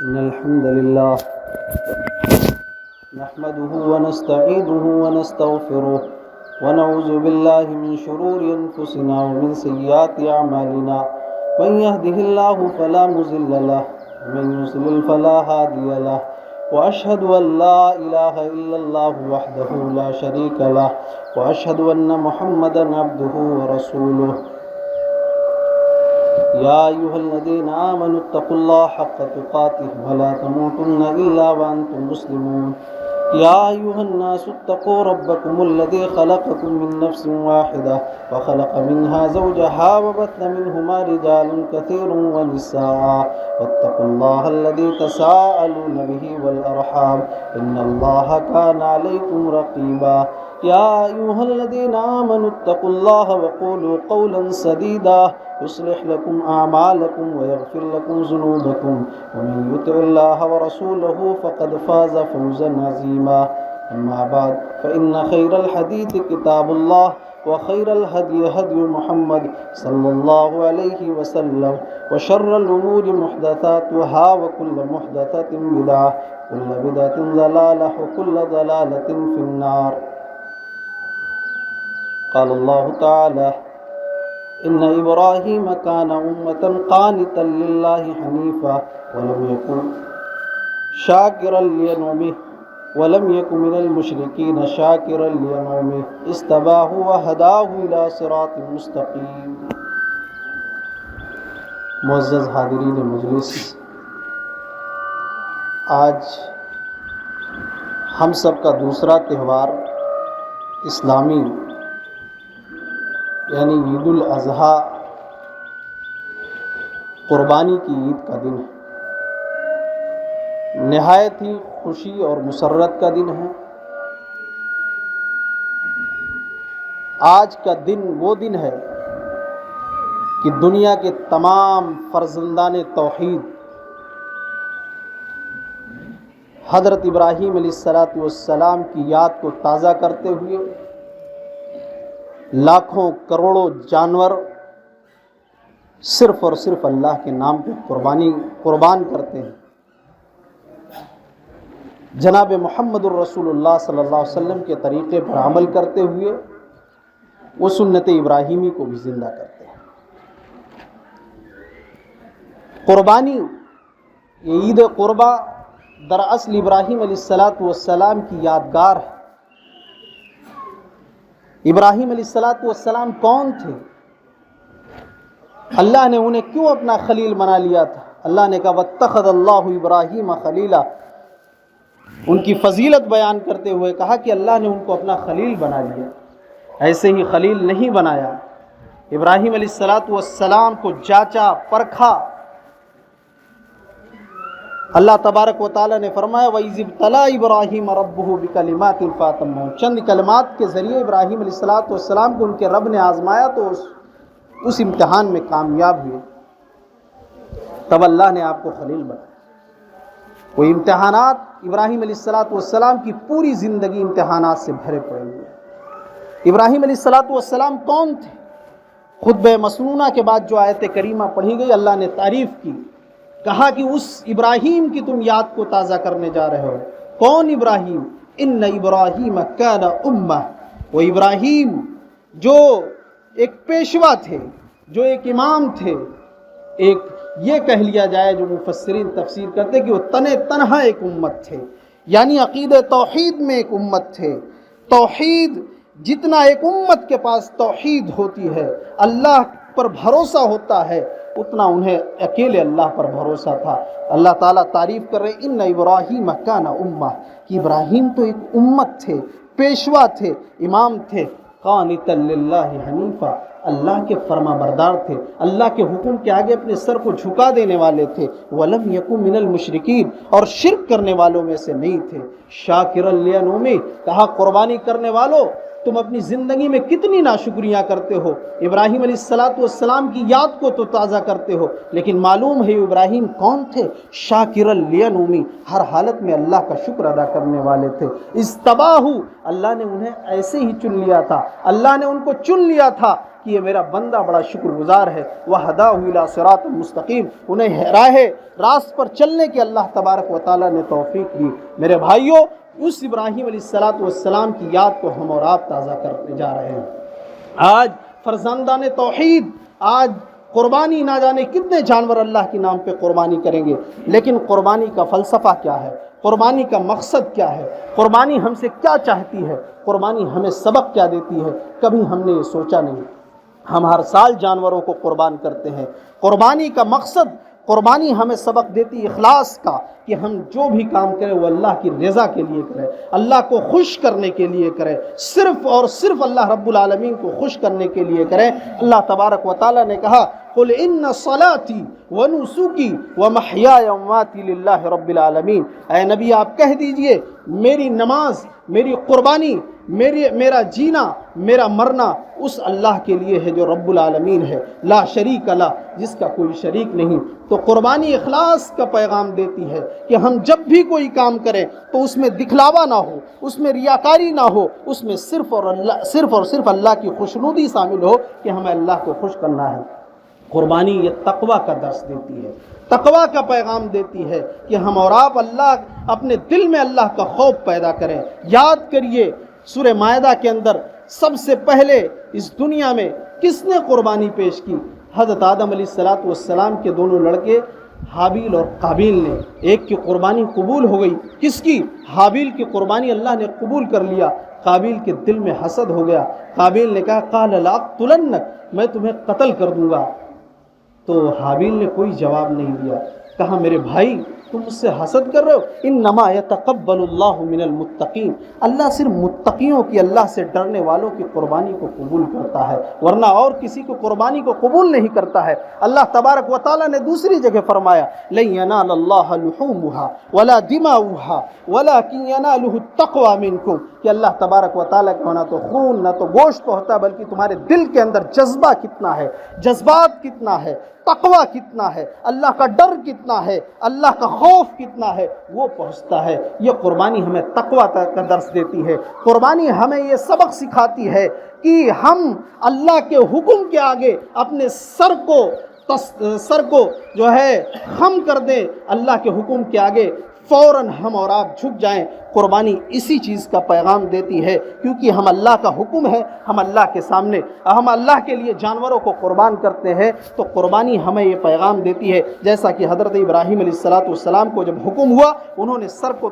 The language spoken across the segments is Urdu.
إن الحمد لله نحمده ونستعينه ونستغفره ونعوذ بالله من شرور أنفسنا ومن سيئات أعمالنا من يهده الله فلا مضل له ومن يضلل فلا هادي له وأشهد أن لا إله إلا الله وحده لا شريك له وأشهد أن محمدا عبده ورسوله يا أيها الذين آمنوا اتقوا الله حق تقاته ولا تموتن إلا وأنتم مسلمون يا أيها الناس اتقوا ربكم الذي خلقكم من نفس واحدة وخلق منها زوجها وبث منهما رجالا كثيرا ونساء واتقوا الله الذي تساءلون به والأرحام إن الله كان عليكم رقيبا يا أيها الذين آمنوا اتقوا الله وقولوا قولا سديدا يصلح لكم أعمالكم ويغفر لكم ذنوبكم ومن يطع الله ورسوله فقد فاز فوزا عظيما أما بعد فإن خير الحديث كتاب الله وخير الهدي هدي محمد صلى الله عليه وسلم وشر الأمور محدثاتها وكل محدثة بدعة وكل بدعة ضلالة وكل ضلالة في النار. قال الله تعالى إن إبراهيم كان أمة قانتا لله حنيفا ولم يكن شاكرا لأنعمه ولم يكن من المشركين شاكرا لأنعمه اجتباه وهداه إلى صراط مستقيم. معزز حاضرین مجلس، آج ہم سب کا دوسرا تہوار اسلامی یعنی عید الاضحیٰ قربانی کی عید کا دن ہے. نہایت ہی خوشی اور مسرت کا دن ہے. آج کا دن وہ دن ہے کہ دنیا کے تمام فرزندان توحید حضرت ابراہیم علیہ السلام کی یاد کو تازہ کرتے ہوئے لاکھوں کروڑوں جانور صرف اور صرف اللہ کے نام پہ قربان کرتے ہیں. جناب محمد الرسول اللہ صلی اللہ علیہ وسلم کے طریقے پر عمل کرتے ہوئے وہ سنت ابراہیمی کو بھی زندہ کرتے ہیں. قربانی، یہ عید قربہ دراصل ابراہیم علیہ السلام کی یادگار ہے. ابراہیم علیہ السلام کون تھے؟ اللہ نے انہیں کیوں اپنا خلیل بنا لیا تھا؟ اللہ نے کہا واتخذ اللہ ابراہیم خلیلا. ان کی فضیلت بیان کرتے ہوئے کہا کہ اللہ نے ان کو اپنا خلیل بنا لیا. ایسے ہی خلیل نہیں بنایا. ابراہیم علیہ السلام کو جانچا پرکھا. اللہ تبارک و تعالیٰ نے فرمایا وَإِذِ ابْتَلَىٰ إِبْرَاهِيمَ رَبُّهُ بِكَلِمَاتٍ فَأَتَمَّهُنَّ. چند کلمات کے ذریعے ابراہیم علیہ السلام کو ان کے رب نے آزمایا تو اس امتحان میں کامیاب ہوئے. تب اللہ نے آپ کو خلیل بنایا. وہ امتحانات، ابراہیم علیہ السلام کی پوری زندگی امتحانات سے بھرے پڑے ہوئے. ابراہیم علیہ السلام کون تھے؟ خطبہ مسنونہ کے بعد جو آیت کریمہ پڑھی گئی، اللہ نے تعریف کی، کہا کہ اس ابراہیم کی تم یاد کو تازہ کرنے جا رہے ہو. کون ابراہیم؟ ان ابراہیم کان امہ. وہ ابراہیم جو ایک پیشوا تھے، جو ایک امام تھے، ایک یہ کہہ لیا جائے جو مفسرین تفسیر کرتے کہ وہ تنہا ایک امت تھے، یعنی عقیدہ توحید میں ایک امت تھے. توحید جتنا ایک امت کے پاس توحید ہوتی ہے، اللہ پر بھروسہ ہوتا ہے، اتنا انہیں اکیلے اللہ پر بھروسہ تھا. اللہ تعالیٰ تعریف کر رہے ان ابراہیم کان امہ، کہ ابراہیم تو ایک امت تھے، پیشوا تھے، امام تھے. قانتا للہ حنیفا، اللہ کے فرما بردار تھے، اللہ کے حکم کے آگے اپنے سر کو جھکا دینے والے تھے. ولم یکن من المشرکین، اور شرک کرنے والوں میں سے نہیں تھے. شاکرا لانعمہ، کہا قربانی کرنے والوں تم اپنی زندگی میں کتنی ناشکریاں کرتے ہو. ابراہیم علیہ السلام کی یاد کو تو تازہ کرتے ہو، لیکن معلوم ہے ابراہیم کون تھے؟ شاکر لانعمہ، ہر حالت میں اللہ کا شکر ادا کرنے والے تھے. اجتباہ، اللہ نے انہیں ایسے ہی چن لیا تھا، اللہ نے ان کو چن لیا تھا کہ یہ میرا بندہ بڑا شکر گزار ہے۔ وَہَدَاهُ إِلَىٰ صِرَاطٍ مُسْتَقِيمٍ، انہیں راہ راست پر چلنے کی اللہ تبارک و تعالیٰ نے توفیق دی۔ میرے بھائیوں، اس ابراہیم علیہ السلام کی یاد کو ہم اور آپ تازہ کرنے جا رہے ہیں۔ آج فرزندان توحید، آج قربانی نہ جانے کتنے جانور اللہ کے نام پہ قربانی کریں گے، لیکن قربانی کا فلسفہ کیا ہے، قربانی کا مقصد کیا ہے، قربانی ہم سے کیا چاہتی ہے، قربانی ہمیں سبق کیا دیتی ہے، کبھی ہم نے یہ سوچا نہیں۔ ہم ہر سال جانوروں کو قربان کرتے ہیں۔ قربانی کا مقصد، قربانی ہمیں سبق دیتی اخلاص کا، کہ ہم جو بھی کام کریں وہ اللہ کی رضا کے لیے کریں، اللہ کو خوش کرنے کے لیے کریں، صرف اور صرف اللہ رب العالمین کو خوش کرنے کے لیے کریں۔ اللہ تبارک و تعالیٰ نے کہا قُلْ إِنَّ صَلَاتِي وَنُسُكِي وَمَحْيَايَ وَمَمَاتِي لِلَّهِ رَبِّ الْعَالَمِينَ، اے نبی آپ کہہ دیجئے میری نماز، میری قربانی، میرا جینا، میرا مرنا اس اللہ کے لیے ہے جو رب العالمین ہے، لا شریک لہ، جس کا کوئی شریک نہیں۔ تو قربانی اخلاص کا پیغام دیتی ہے کہ ہم جب بھی کوئی کام کریں تو اس میں دکھلاوا نہ ہو، اس میں ریاکاری نہ ہو، اس میں صرف اور صرف اللہ کی خوشنودی شامل ہو کہ ہمیں اللہ کو خوش کرنا ہے۔ قربانی یہ تقویٰ کا درس دیتی ہے، تقویٰ کا پیغام دیتی ہے کہ ہم اور آپ اپنے دل میں اللہ کا خوف پیدا کریں۔ یاد کریے سورہ مائدہ کے اندر سب سے پہلے اس دنیا میں کس نے قربانی پیش کی؟ حضرت آدم علیہ السلام کے دونوں لڑکے حابیل اور قابیل نے۔ ایک کی قربانی قبول ہو گئی، کس کی؟ حابیل کی قربانی اللہ نے قبول کر لیا۔ قابیل کے دل میں حسد ہو گیا، قابیل نے کہا قال لأقتلنک، میں تمہیں قتل کر دوں گا۔ تو حابیل نے کوئی جواب نہیں دیا، کہا میرے بھائی تم مجھ سے حسد کر رہے ہو، انما یتقبل اللہ من المتقین، اللہ صرف متقیوں کی، اللہ سے ڈرنے والوں کی قربانی کو قبول کرتا ہے، ورنہ اور کسی کو قربانی کو قبول نہیں کرتا ہے۔ اللہ تبارک و تعالیٰ نے دوسری جگہ فرمایا لن ینال اللہ لحومها ولا دماؤها ولکن ینالہ التقوی منکم، کہ اللہ تبارک و تعالیٰ کا نہ تو خون نہ تو گوشت کو ہوتا بلکہ تمہارے دل کے اندر جذبہ کتنا ہے، جذبات کتنا ہے، تقویٰ کتنا ہے، اللہ کا ڈر کتنا ہے، اللہ کا خوف کتنا ہے، وہ پہنچتا ہے۔ یہ قربانی ہمیں تقویٰ کا درس دیتی ہے۔ قربانی ہمیں یہ سبق سکھاتی ہے کہ ہم اللہ کے حکم کے آگے اپنے سر کو جو ہے خم کر دیں، اللہ کے حکم کے آگے فوراً ہم اور آپ جھک جائیں۔ قربانی اسی چیز کا پیغام دیتی ہے، کیونکہ ہم اللہ کا حکم ہے، ہم اللہ کے سامنے، ہم اللہ کے لیے جانوروں کو قربان کرتے ہیں، تو قربانی ہمیں یہ پیغام دیتی ہے۔ جیسا کہ حضرت ابراہیم علیہ السلام کو جب حکم ہوا، انہوں نے سر کو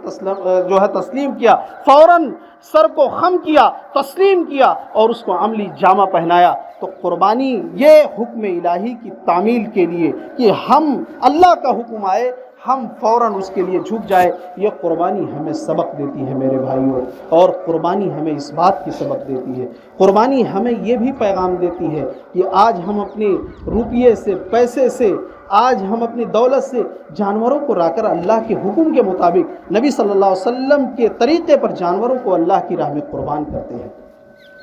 تسلیم کیا، فوراً سر کو خم کیا، تسلیم کیا اور اس کو عملی جامہ پہنایا۔ تو قربانی یہ حکم الہی کی تعمیل کے لیے کہ ہم اللہ کا حکم آئے ہم فوراً اس کے لیے جھک جائے، یہ قربانی ہمیں سبق دیتی ہے میرے بھائیوں۔ اور قربانی ہمیں اس بات کی سبق دیتی ہے، قربانی ہمیں یہ بھی پیغام دیتی ہے کہ آج ہم اپنے روپیے سے، پیسے سے، آج ہم اپنی دولت سے جانوروں کو لا کر اللہ کے حکم کے مطابق نبی صلی اللہ علیہ وسلم کے طریقے پر جانوروں کو اللہ کی راہ میں قربان کرتے ہیں۔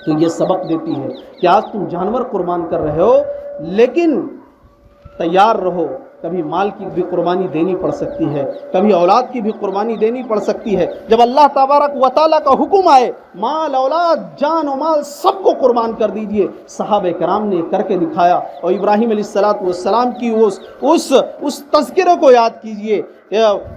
تو یہ سبق دیتی ہے کہ آج تم جانور قربان کر رہے ہو، لیکن تیار رہو، کبھی مال کی بھی قربانی دینی پڑ سکتی ہے، کبھی اولاد کی بھی قربانی دینی پڑ سکتی ہے۔ جب اللہ تبارک و تعالیٰ کا حکم آئے مال، اولاد، جان و مال سب کو قربان کر دیجئے، صحابہ کرام نے کر کے دکھایا۔ اور ابراہیم علیہ السلام کی اس تذکرے کو یاد کیجئے،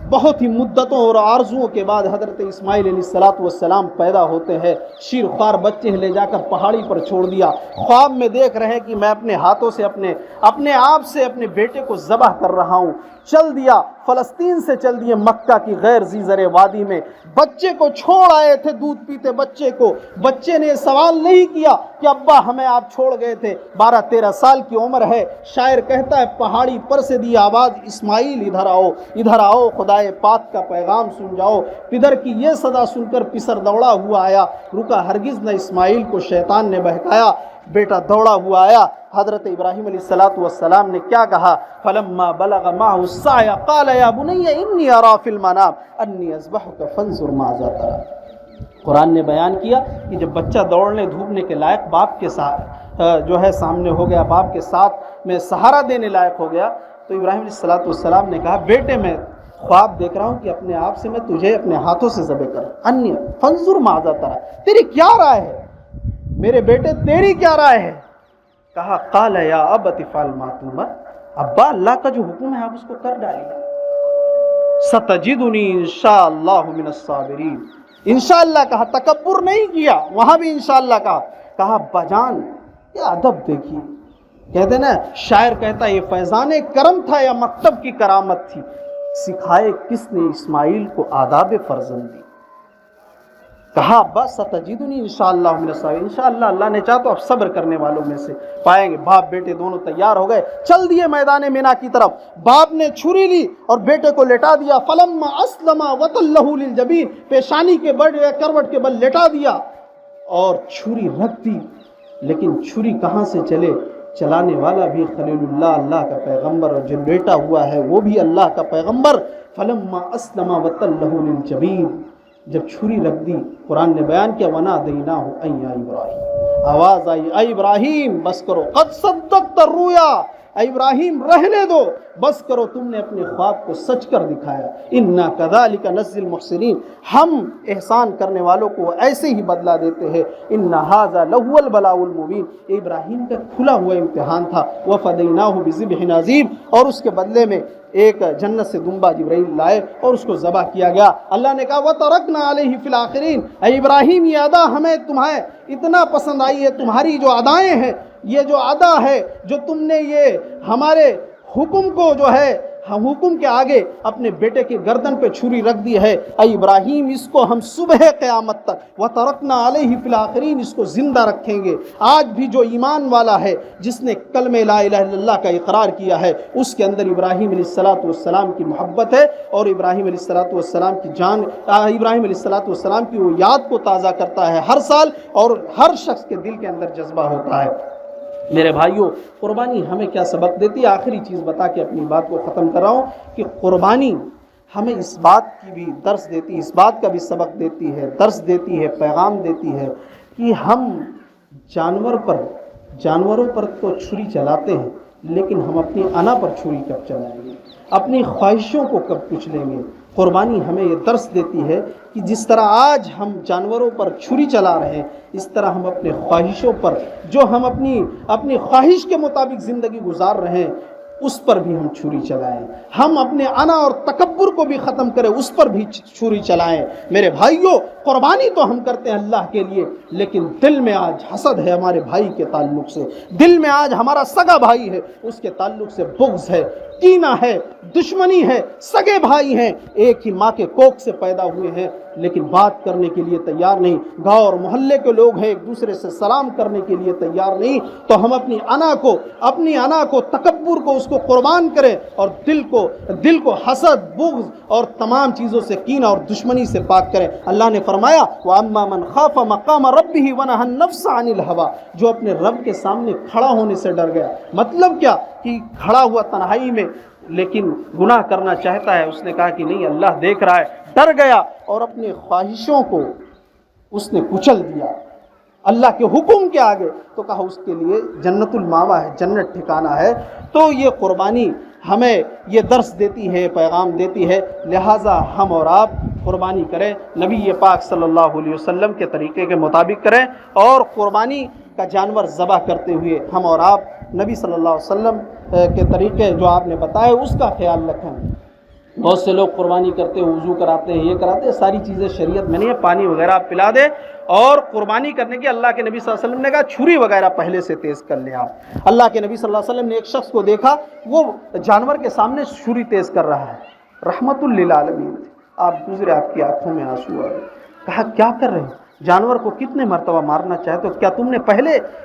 بہت ہی مدتوں اور آرزوؤں کے بعد حضرت اسماعیل علیہ السلام پیدا ہوتے ہیں، شیر خوار بچے لے جا کر پہاڑی پر چھوڑ دیا، خواب میں دیکھ رہے ہیں کہ میں اپنے ہاتھوں سے اپنے آپ سے اپنے بیٹے کو ذبح کر رہا ہوں، چل دیا، فلسطین سے چل دیے مکہ کی غیر ذی زرع وادی میں، بچے کو چھوڑ آئے تھے، دودھ پیتے بچے کو، بچے نے سوال نہیں کیا کہ ابا ہمیں آپ چھوڑ گئے تھے، 12-13 سال کی عمر ہے، شاعر کہتا ہے پہاڑی پر سے دی آواز اسماعیل ادھر آؤ خدائے پاک کا پیغام سن جاؤ، پدر کی یہ صدا سن کر پسر دوڑا ہوا آیا، رکا ہرگز نہ اسماعیل کو شیطان نے بہکایا، بیٹا دوڑا ہوا آیا۔ حضرت ابراہیم علیہ السلام نے کیا کہا؟ فلما بلغ معه السعي قال يا بني اني ارى في المنام اني اذبحك فانظر ماذا ترى۔ قرآن نے بیان کیا کہ جب بچہ دوڑنے دھوپنے کے لائق باپ کے ساتھ جو ہے سامنے ہو گیا، باپ کے ساتھ میں سہارا دینے لائق ہو گیا، تو ابراہیم علیہ السلام نے کہا بیٹے میں خواب دیکھ رہا ہوں کہ اپنے آپ سے میں تجھے اپنے ہاتھوں سے ذبح کروں. انیہ فانظر ماذا ترى، تیری کیا رائے ہے میرے بیٹے، تیری کیا رائے ہے؟ کہا قال یا ابت افعل ما تؤمر، ابا اللہ کا جو حکم ہے آپ اس کو کر ڈالیے. ستجدنی انشاءاللہ من الصابرین، انشاءاللہ کہا، تکبر نہیں کیا، وہاں بھی انشاءاللہ کہا ابا جان یہ ادب دیکھیے. کہتے نا شاعر کہتا ہے یہ فیضان کرم تھا یا مکتب کی کرامت تھی، سکھائے کس نے اسماعیل کو آداب فرزندی. کہا ابا ستجدنی انشاءاللہ من الصابرین، انشاءاللہ اللہ نے چاہا تو اب صبر کرنے والوں میں سے پائیں گے. باپ بیٹے دونوں تیار ہو گئے، چل دیے میدان مینا کی طرف. باپ نے چھری لی اور بیٹے کو لٹا دیا. فلما اسلم وتلہ للجبین، پیشانی کے بل کروٹ کے بل لٹا دیا اور چھری رکھ دی. لیکن چھری کہاں سے چلے؟ چلانے والا بھی خلیل اللہ، اللہ کا پیغمبر، اور جو لیٹا ہوا ہے وہ بھی اللہ کا پیغمبر. فلما اسلم وتلہ للجبین، جب چھری رکھ دی قرآن نے بیان کیا وَنَادَيْنَاهُ أَن يَا إِبْرَاهِيمُ، آواز آئی اے ابراہیم بس کرو، قد صدقت الرؤیا، اے ابراہیم رہنے دو، بس کرو، تم نے اپنے خواب کو سچ کر دکھایا. اِنَّا كَذَلِكَ نَجْزِي الْمُحْسِنِينَ، ہم احسان کرنے والوں کو ایسے ہی بدلہ دیتے ہیں. اِنَّ هَذَا لَهُوَ الْبَلَاءُ الْمُبِينُ، ابراہیم کا کھلا ہوا امتحان تھا. وَفَدَيْنَاهُ بِذِبْحٍ عَظِيمٍ، اور اس کے بدلے میں ایک جنت سے دمبا جبرائیل لائے اور اس کو ذبح کیا گیا. اللہ نے کہا وَتَرَكْنَا عَلَيْهِ فِي الْآخِرِينَ، اے ابراہیم یہ ادا ہمیں تمہیں اتنا پسند آئی ہے، تمہاری جو ادائیں ہیں، یہ جو ادا ہے جو تم نے یہ ہمارے حکم کو جو ہے ہم حکم کے آگے اپنے بیٹے کی گردن پہ چھری رکھ دی ہے، اے ابراہیم اس کو ہم صبح قیامت تک وَتَرَكْنَا عَلَيْهِ فِي الْآخِرِينَ اس کو زندہ رکھیں گے. آج بھی جو ایمان والا ہے جس نے کلمہ لا الہ الا اللہ کا اقرار کیا ہے، اس کے اندر ابراہیم علیہ السلام کی محبت ہے اور ابراہیم علیہ السلام کی جان، ابراہیم علیہ السلام کی وہ یاد کو تازہ کرتا ہے ہر سال، اور ہر شخص کے دل کے اندر جذبہ ہوتا ہے. میرے بھائیوں، قربانی ہمیں کیا سبق دیتی ہے؟ آخری چیز بتا کے اپنی بات کو ختم کر رہا ہوں کہ قربانی ہمیں اس بات کی بھی درس دیتی، اس بات کا بھی سبق دیتی ہے، درس دیتی ہے، پیغام دیتی ہے کہ ہم جانوروں پر تو چھری چلاتے ہیں، لیکن ہم اپنی انا پر چھری کب چلائیں گے؟ اپنی خواہشوں کو کب کچلیں گے؟ قربانی ہمیں یہ درس دیتی ہے کہ جس طرح آج ہم جانوروں پر چھری چلا رہے ہیں، اس طرح ہم اپنے خواہشوں پر، جو ہم اپنی خواہش کے مطابق زندگی گزار رہے ہیں، اس پر بھی ہم چھری چلائیں. ہم اپنے انا اور تکبر کو بھی ختم کریں، اس پر بھی چھری چلائیں. میرے بھائیوں، قربانی تو ہم کرتے ہیں اللہ کے لیے، لیکن دل میں آج حسد ہے ہمارے بھائی کے تعلق سے، دل میں آج ہمارا سگا بھائی ہے اس کے تعلق سے بغض ہے، کینہ ہے، دشمنی ہے. سگے بھائی ہیں، ایک ہی ماں کے کوکھ سے پیدا ہوئے ہیں، لیکن بات کرنے کے لیے تیار نہیں. گاؤں اور محلے کے لوگ ہیں، ایک دوسرے سے سلام کرنے کے لیے تیار نہیں. تو ہم اپنی انا کو تکبر کو اس کو قربان کریں اور دل کو حسد، بغض اور تمام چیزوں سے کینہ اور دشمنی سے پاک کریں. اللہ نے فرمایا وَأَمَّا مَنْ خَافَ مَقَامَ رَبِّهِ وَنَهَى النَّفْسَ عَنِ الْهَوَىٰ، جو اپنے رب کے سامنے کھڑا ہونے سے ڈر گیا. مطلب کیا کہ کھڑا ہوا تنہائی میں لیکن گناہ کرنا چاہتا ہے، اس نے کہا کہ نہیں اللہ دیکھ رہا ہے، ڈر گیا اور اپنے خواہشوں کو اس نے کچل دیا اللہ کے حکم کے آگے، تو کہا اس کے لیے جنت الماوا ہے، جنت ٹھکانہ ہے. تو یہ قربانی ہمیں یہ درس دیتی ہے، پیغام دیتی ہے. لہٰذا ہم اور آپ قربانی کریں، نبی پاک صلی اللہ علیہ وسلم کے طریقے کے مطابق کریں، اور قربانی کا جانور ذبح کرتے ہوئے ہم اور آپ نبی صلی اللہ علیہ وسلم کے طریقے جو آپ نے بتائے اس کا خیال رکھیں. بہت سے لوگ قربانی کرتے ہیں، وضو کراتے ہیں، یہ کراتے ہیں، ساری چیزیں شریعت میں نہیں ہے. پانی وغیرہ آپ پلا دیں، اور قربانی کرنے کی اللہ کے نبی صلی اللہ علیہ وسلم نے کہا چھری وغیرہ پہلے سے تیز کر لیں آپ. اللہ کے نبی صلی اللہ علیہ وسلم نے ایک شخص کو دیکھا، وہ جانور کے سامنے چھری تیز کر رہا ہے، رحمت للعالمین تھے. آپ گزرے، آپ کی آنکھوں میں آنسو آئے. کہا کیا کر رہے ہیں؟ جانور کو کتنے مرتبہ مارنا چاہتے ہو؟ کیا تم نے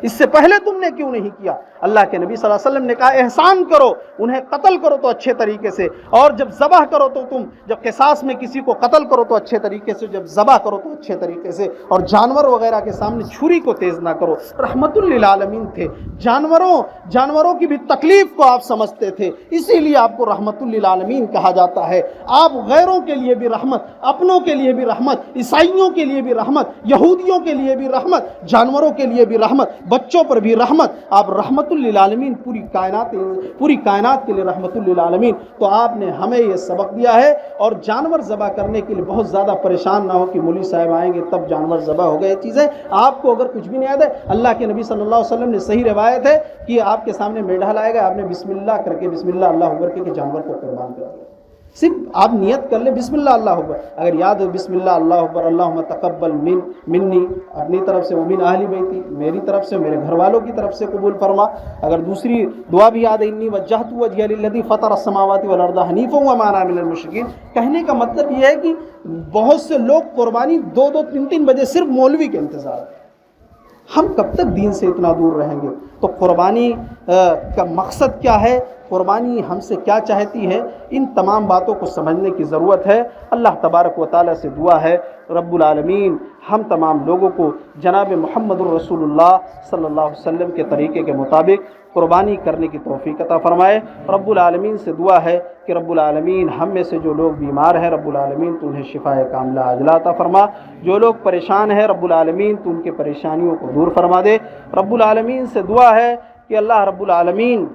اس سے پہلے تم نے کیوں نہیں کیا؟ اللہ کے نبی صلی اللہ علیہ وسلم نے کہا احسان کرو، انہیں قتل کرو تو اچھے طریقے سے، اور جب ذبح کرو تو جب قصاص میں کسی کو قتل کرو تو اچھے طریقے سے، جب ذبح کرو تو اچھے طریقے سے، اور جانور وغیرہ کے سامنے چھری کو تیز نہ کرو. رحمت للعالمین تھے. جانوروں کی بھی تکلیف کو آپ سمجھتے تھے، اسی لیے آپ کو رحمت للعالمین کہا جاتا ہے. آپ غیروں کے لیے بھی رحمت، اپنوں کے لیے بھی رحمت، عیسائیوں کے لیے بھی رحمت، یہودیوں کے لیے بھی رحمت، جانوروں کے لیے بھی رحمت، بچوں پر بھی رحمت، آپ رحمت للعالمین، پوری کائنات کے لیے رحمت للعالمین۔ تو آپ نے ہمیں یہ سبق دیا ہے، اور جانور ذبح کرنے کے لیے بہت زیادہ پریشان نہ ہو کہ مولوی صاحب آئیں گے تب جانور ذبح ہو گئے چیزیں۔ آپ کو اگر کچھ بھی نہیں یاد ہے، اللہ کے نبی صلی اللہ علیہ وسلم نے صحیح روایت ہے کہ آپ کے سامنے میڈھا لائے گا، آپ نے بسم اللہ کر کے، بسم اللہ اللہ اکبر کے جانور کو قربان کر دیا۔ صرف آپ نیت کر لیں بسم اللہ اللہ اکبر، اگر یاد ہو بسم اللہ اللہ اکبر، اللہم تقبل منی، اپنی طرف سے، ومن اہل بیتی، میری طرف سے، میرے گھر والوں کی طرف سے قبول فرما۔ اگر دوسری دعا بھی یاد ہے، انی وجہت وجہی للذی فطر السماوات والارض حنیفا وما انا من المشرکین، کہنے کا مطلب یہ ہے کہ بہت سے لوگ قربانی 2-2 3-3 بجے صرف مولوی کے انتظار ہے۔ ہم کب تک دین سے اتنا دور رہیں گے؟ تو قربانی کا مقصد کیا ہے، قربانی ہم سے کیا چاہتی ہے، ان تمام باتوں کو سمجھنے کی ضرورت ہے۔ اللہ تبارک و تعالیٰ سے دعا ہے رب العالمین ہم تمام لوگوں کو جناب محمد الرسول اللہ صلی اللہ علیہ وسلم کے طریقے کے مطابق قربانی کرنے کی توفیق عطا فرمائے۔ رب العالمین سے دعا ہے کہ رب العالمین ہم میں سے جو لوگ بیمار ہیں، رب العالمین تو انہیں شفائے کاملہ عاجلہ عطا فرما، جو لوگ پریشان ہیں رب العالمین تو ان کے پریشانیوں کو دور فرما دے۔ رب العالمین سے دعا ہے کہ اللہ رب العالمین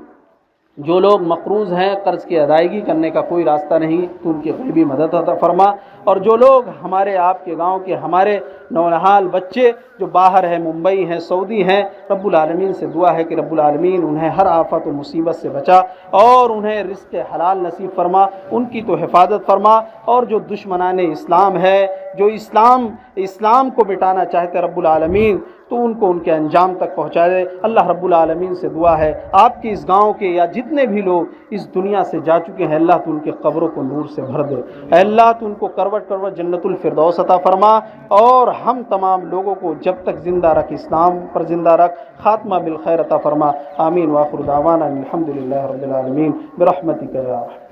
جو لوگ مقروض ہیں، قرض کی ادائیگی کرنے کا کوئی راستہ نہیں، تو ان کی غیبی مدد عطا فرما، اور جو لوگ ہمارے آپ کے گاؤں کے ہمارے نونہال بچے جو باہر ہیں، ممبئی ہیں، سعودی ہیں، رب العالمین سے دعا ہے کہ رب العالمین انہیں ہر آفت و مصیبت سے بچا اور انہیں رزق حلال نصیب فرما، ان کی تو حفاظت فرما، اور جو دشمنان اسلام ہے، جو اسلام کو مٹانا چاہتے رب العالمین تو ان کو ان کے انجام تک پہنچا دے۔ اللہ رب العالمین سے دعا ہے آپ کے اس گاؤں کے یا جتنے بھی لوگ اس دنیا سے جا چکے ہیں، اللہ تو ان کے قبروں کو نور سے بھر دے، اے اللہ تو ان کو کروٹ کروٹ جنت الفردوس عطا فرما، اور ہم تمام لوگوں کو جب تک زندہ رکھ، اسلام پر زندہ رکھ، خاتمہ بالخیر عطا فرما۔ آمین، وآخر دعوانا الحمدللہ رب العالمین برحمتک یا ارحم۔